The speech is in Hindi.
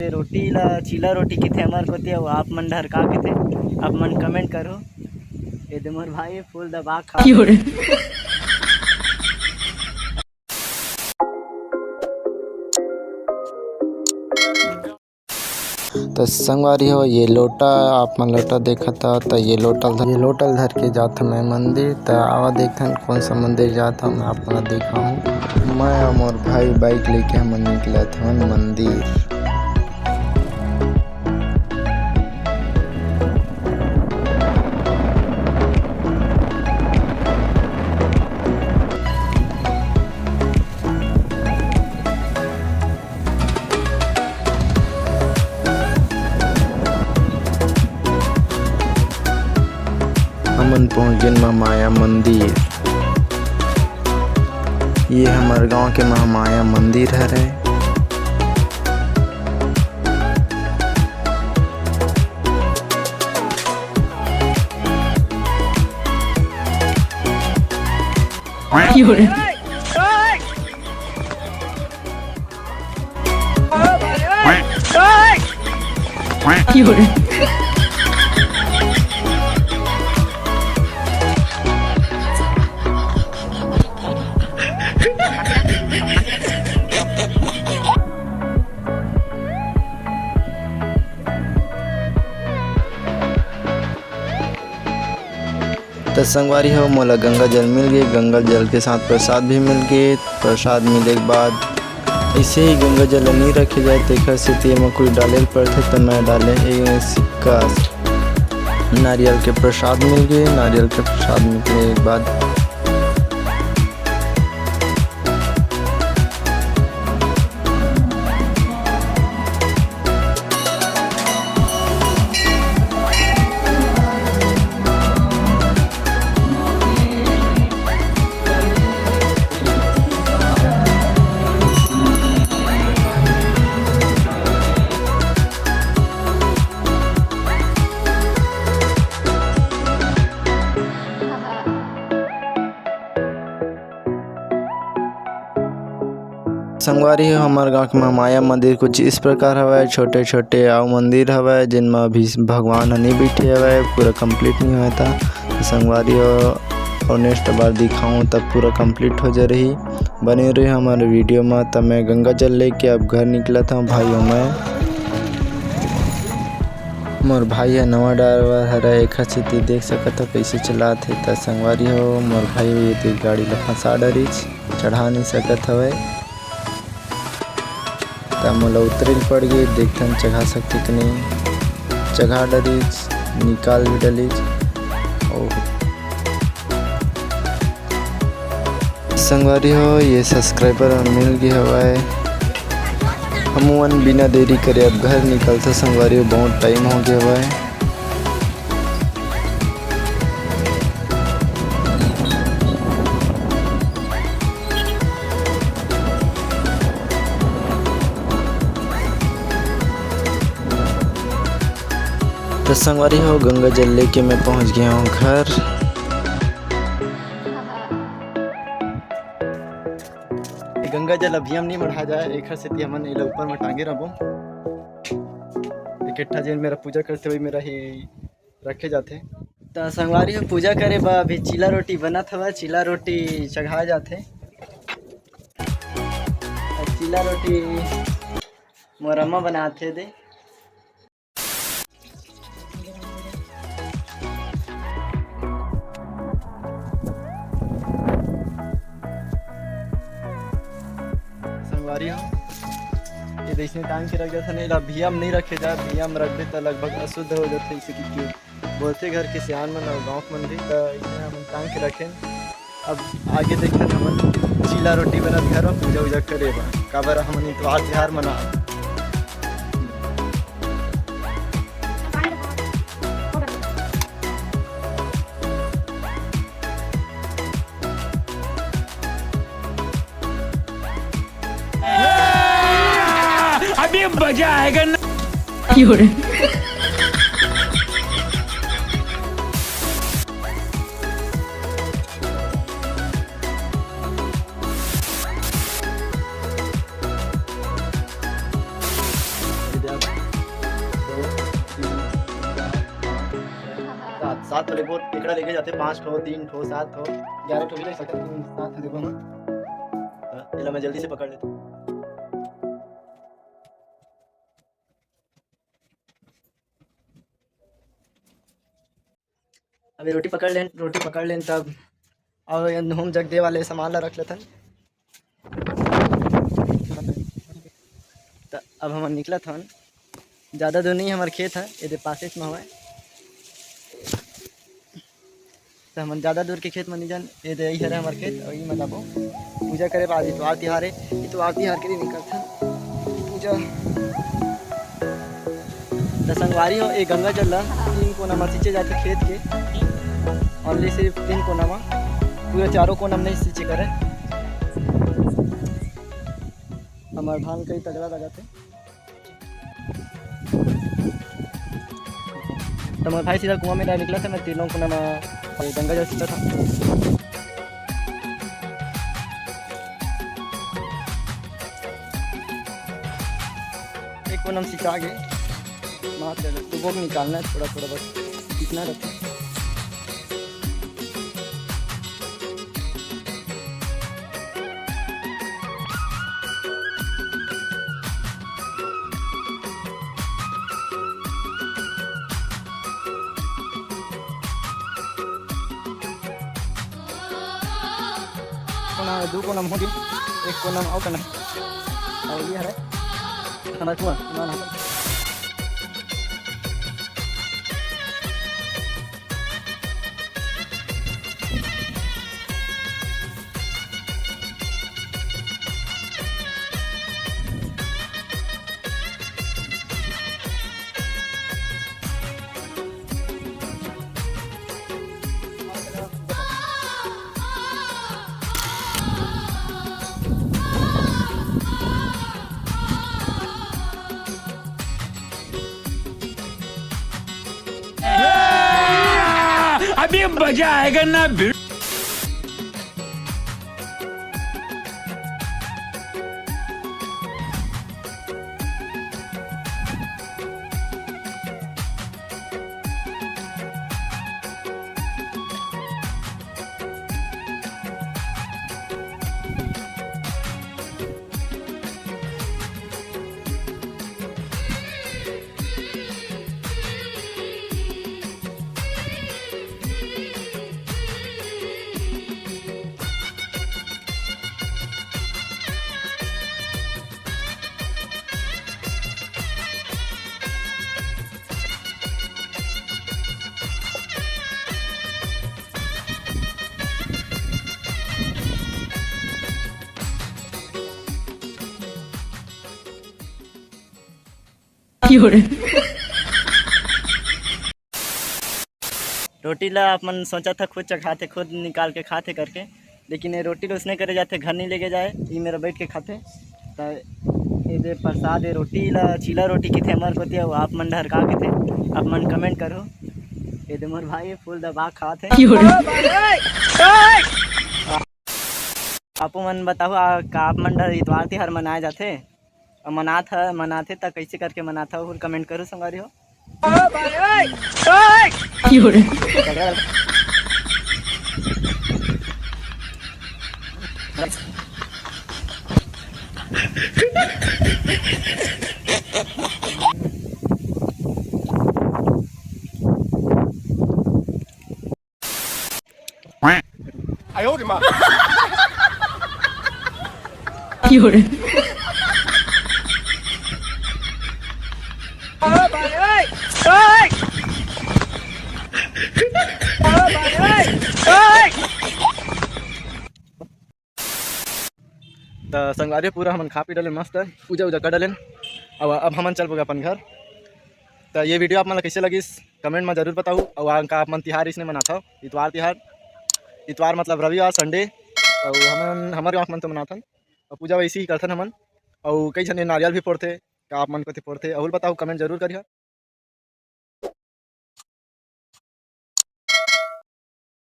रोटी ला चीला रोटी किथे हमार कोती वो आप मन डर का किथे आप मन कमेंट करो। ये दे मोर भाई फुल दबा खा तो संगवारी हो ये लोटा आप मन लोटा देखा था तो ये लोटल धर के जाता मैं मंदिर तो आवा देखन कौन सा मंदिर जाता मैं आप मन देखा हूँ। मैं और मोर भाई बाइक लेके हम निकला था मंदिर। हमन पहुँच गए महामाया मंदिर। ये हमारे गांव के महामाया मंदिर है। तो संगवारी हो मोला गंगा जल मिल गई। गंगा जल के साथ प्रसाद भी मिल गए। प्रसाद मिलने के बाद ऐसे ही गंगा जल नहीं रखे जाए देखा से में कोई डाले पड़ते तो मैं डाले एक सिक्का नारियल के प्रसाद मिल गए। नारियल के प्रसाद मिलने के बाद संगवारी हो हमारे गाँव के महामाया मंदिर कुछ इस प्रकार हवा। छोटे छोटे आउ मंदिर हवा जिनमें अभी भगवान नहीं बैठे हवा पूरा कंप्लीट नहीं हुआ था। तो संगवारी हो और नेक्स्ट बार दिखाऊँ तब पूरा कंप्लीट हो जा रही। बने रही हमारे वीडियो में। तब मैं गंगा जल लेके अब घर निकला था भाइयों में। मोर भाई है नवा ड्राइवर हरा एक स्थिति देख सकता था कैसे चला थे। तो संगवारी हो मोर भाई ये गाड़ी ला फंसा डरीच चढ़ा नहीं सकत हवे। तब मोला उतरे पड़ गई देखते चढ़ा सकते कि नहीं चढ़ा डरीच निकाल भी डलीच। और संगवारी हो ये सब्सक्राइबर मिल गई हवाए। हम बिना देरी करे अब घर निकलते संगवारी हो बहुत टाइम हो गया हुआ है। तो संगवारी हो गंगा जल लेके मैं पहुंच गया हूँ घर। गंगा जल अभी हम नहीं बढ़ा जाए एक स्थिति हमन इला ऊपर में टांगे रहो इकट्ठा जेन मेरा पूजा करते हुए मेरा ही रखे जाते। तो संगवारी हो पूजा करे बा अभी चीला रोटी बना था। चीला रोटी चढ़ा जाते। चीला रोटी मोर अम्मा बनाते दे। संगवारी हो ये देशने टांग के रख जाता नहीं भियम नहीं रखे जा। भियम रख दे तो लगभग अशुद्ध हो जाते। इसे कि बोलते घर के सियान मन और गाँव मन भी तो इसे हम टांग के रखें। अब आगे देखते हम चीला रोटी बना घर में पूजा वूजा करे काबर हम इतवार त्योहार मना। अभी मजा आएगा ना। 7 ठो लेबो एकड़ा लेके जाते 5 ठो 3 ठो 7 ठो 11 ठो भी ले सकते 7 ठो लेबो हम एला मैं जल्दी से पकड़ लेता हूँ। अभी रोटी पकड़ लें तब और हम जग दे वाले सामान ला रख लेते हैं। तो अब हम निकला था ज़्यादा दूर नहीं हमारे खेत है ये पास में हुआ है तो हम ज़्यादा दूर के खेत में नहीं जान ये यही है हमारे खेत और ये मतलब पूजा करे बाद इतवार तिहार है इतवार तिहार के लिए निकलते हैं पूजा तो संगवारी हो एक गंगा जल 3 कोना में सींचे जाते खेत के ओनली सिर्फ 3 कोना में पूरे चारों कोना में नहीं सींचे करे हमारे धान कई तगड़ा लगा थे तो मैं भाई सीधा कुआं में निकला था मैं तीनों कोना में गंगा जल सींचा था। एक कोना में सींचा आगे मात्र सुबह को निकालना है थोड़ा थोड़ा बस इतना रहता है। दो कोना हो गई एक कोना और करना और ये है हमारा कुआं अभी मजा आएगा ना भिड़। रोटी ला अपन सोचा था खुद चखाते खुद निकाल के खाते करके लेकिन ये रोटी तो उसने करे जाते घर नहीं लेके जाए ये मेरा बैठ के खाते तो ये प्रसाद है रोटी ला चीला रोटी की थे हमारे को वो आप मन डर का के थे आप मन कमेंट करो ये मोर भाई फुल दबा खाते आपो मन बताओ का आप मन डर इतवार तिहार मनाए जाते और मनाते तो कैसे करके मनाता हो कमेंट करो संगारी हो। तो संगवारी पूरा हमन खा पी डाले मस्त पूजा उजा कर डाले अब हमन चल पोगे अपन घर। तो ये वीडियो आप मन कैसे लगी कमेंट में जरूर बताओ और का आप मन तिहार इसने मनाता इतवार मतलब रविवार संडे और हमन हमारे गाँव मन तो मनाथन और पूजा वैसे ही करथन हमन और कई जन नारियल भी फोड़ते का आप मन को फोड़ते और बताओ कमेंट जरूर करिए।